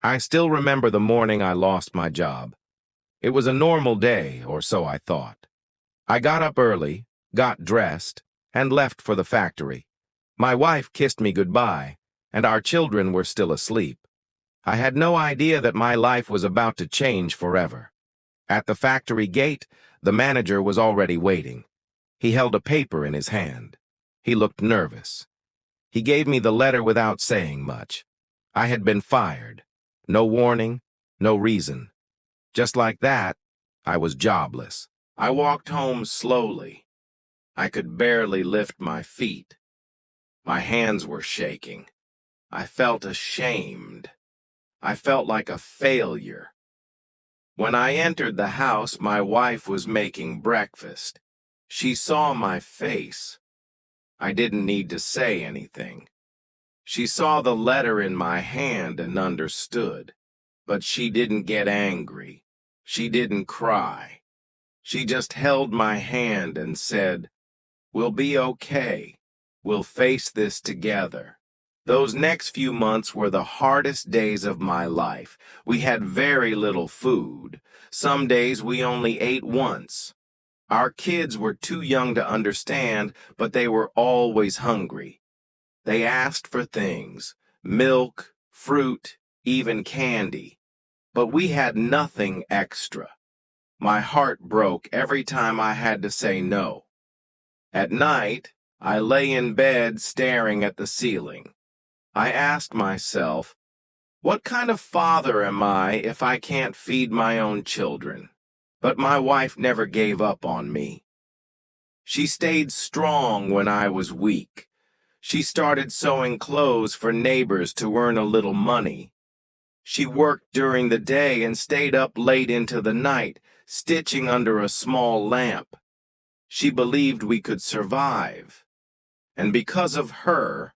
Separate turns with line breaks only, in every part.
I still remember the morning I lost my job. It was a normal day, or so I thought. I got up early, got dressed, and left for the factory. My wife kissed me goodbye, and our children were still asleep. I had no idea that my life was about to change forever. At the factory gate, the manager was already waiting. He held a paper in his hand. He looked nervous. He gave me the letter without saying much. I had been fired. No warning, no reason. Just like that, I was jobless. I walked home slowly. I could barely lift my feet. My hands were shaking. I felt ashamed. I felt like a failure. When I entered the house, my wife was making breakfast. She saw my face. I didn't need to say anything. She saw the letter in my hand and understood. But she didn't get angry. She didn't cry. She just held my hand and said, "We'll be okay. We'll face this together." Those next few months were the hardest days of my life. We had very little food. Some days we only ate once. Our kids were too young to understand, but they were always hungry. They asked for things, milk, fruit, even candy. But we had nothing extra. My heart broke every time I had to say no. At night, I lay in bed staring at the ceiling. I asked myself, what kind of father am I if I can't feed my own children? But my wife never gave up on me. She stayed strong when I was weak. She started sewing clothes for neighbors to earn a little money. She worked during the day and stayed up late into the night, stitching under a small lamp. She believed we could survive. And because of her,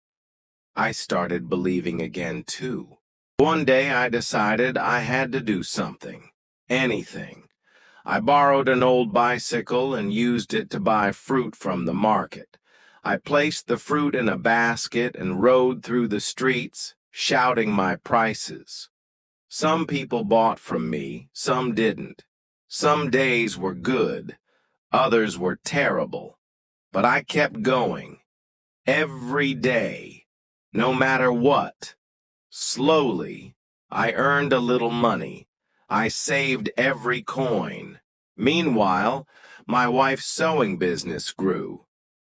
I started believing again too. One day I decided I had to do something. Anything. I borrowed an old bicycle and used it to buy fruit from the market. I placed the fruit in a basket and rode through the streets, shouting my prices. Some people bought from me, some didn't. Some days were good, others were terrible. But I kept going. Every day, no matter what. Slowly, I earned a little money. I saved every coin. Meanwhile, my wife's sewing business grew.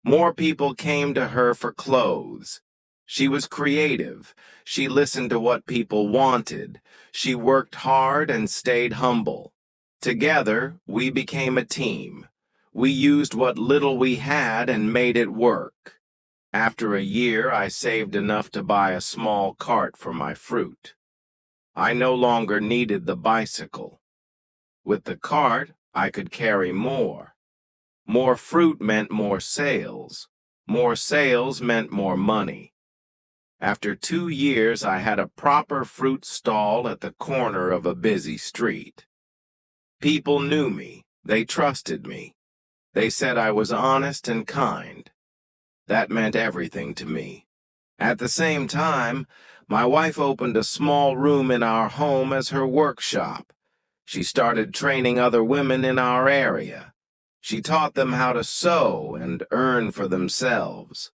More people came to her for clothes. She was creative. She listened to what people wanted. She worked hard and stayed humble. Together, we became a team. We used what little we had and made it work. After a year, I saved enough to buy a small cart for my fruit. I no longer needed the bicycle. With the cart, I could carry more. More fruit meant more sales. More sales meant more money. After 2 years, I had a proper fruit stall at the corner of a busy street. People knew me. They trusted me. They said I was honest and kind. That meant everything to me. At the same time, my wife opened a small room in our home as her workshop. She started training other women in our area. She taught them how to sew and earn for themselves.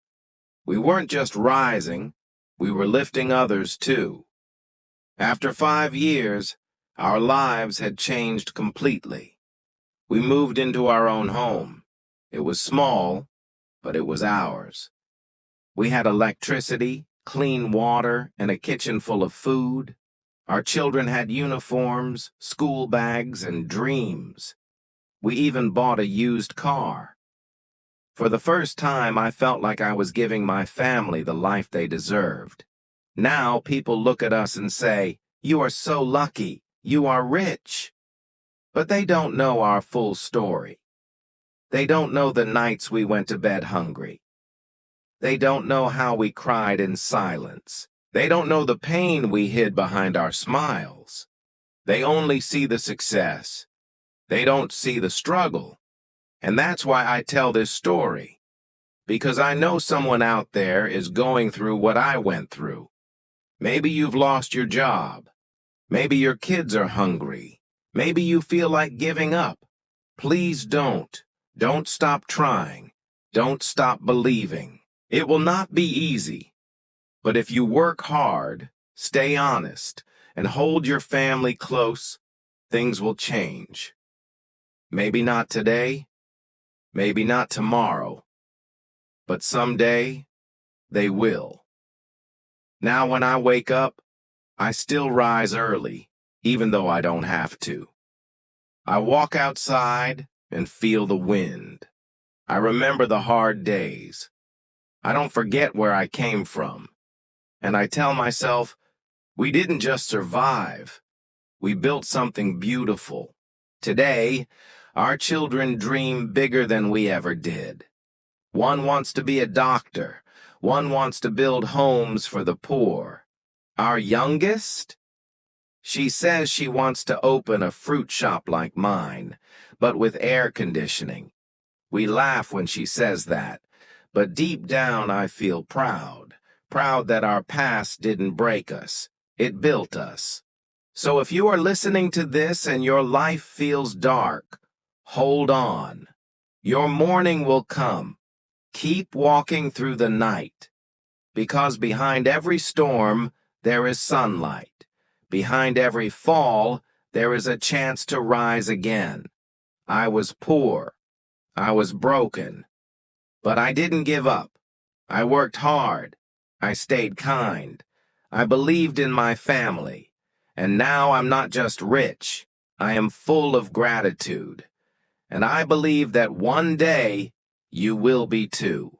We weren't just rising, we were lifting others too. After 5 years, our lives had changed completely. We moved into our own home. It was small, but it was ours. We had electricity, clean water, and a kitchen full of food. Our children had uniforms, school bags, and dreams. We even bought a used car. For the first time, I felt like I was giving my family the life they deserved. Now people look at us and say, "You are so lucky, you are rich." But they don't know our full story. They don't know the nights we went to bed hungry. They don't know how we cried in silence. They don't know the pain we hid behind our smiles. They only see the success. They don't see the struggle. And that's why I tell this story. Because I know someone out there is going through what I went through. Maybe you've lost your job. Maybe your kids are hungry. Maybe you feel like giving up. Please don't. Don't stop trying. Don't stop believing. It will not be easy. But if you work hard, stay honest, and hold your family close, things will change. Maybe not today, maybe not tomorrow, but someday they will. Now when I wake up, I still rise early, even though I don't have to. I walk outside and feel the wind. I remember the hard days. I don't forget where I came from. And I tell myself, we didn't just survive. We built something beautiful. Today, our children dream bigger than we ever did. One wants to be a doctor. One wants to build homes for the poor. Our youngest? She says she wants to open a fruit shop like mine, but with air conditioning. We laugh when she says that, but deep down I feel proud. Proud that our past didn't break us. It built us. So if you are listening to this and your life feels dark, hold on. Your morning will come. Keep walking through the night. Because behind every storm, there is sunlight. Behind every fall, there is a chance to rise again. I was poor. I was broken. But I didn't give up. I worked hard. I stayed kind. I believed in my family. And now I'm not just rich. I am full of gratitude. And I believe that one day you will be too.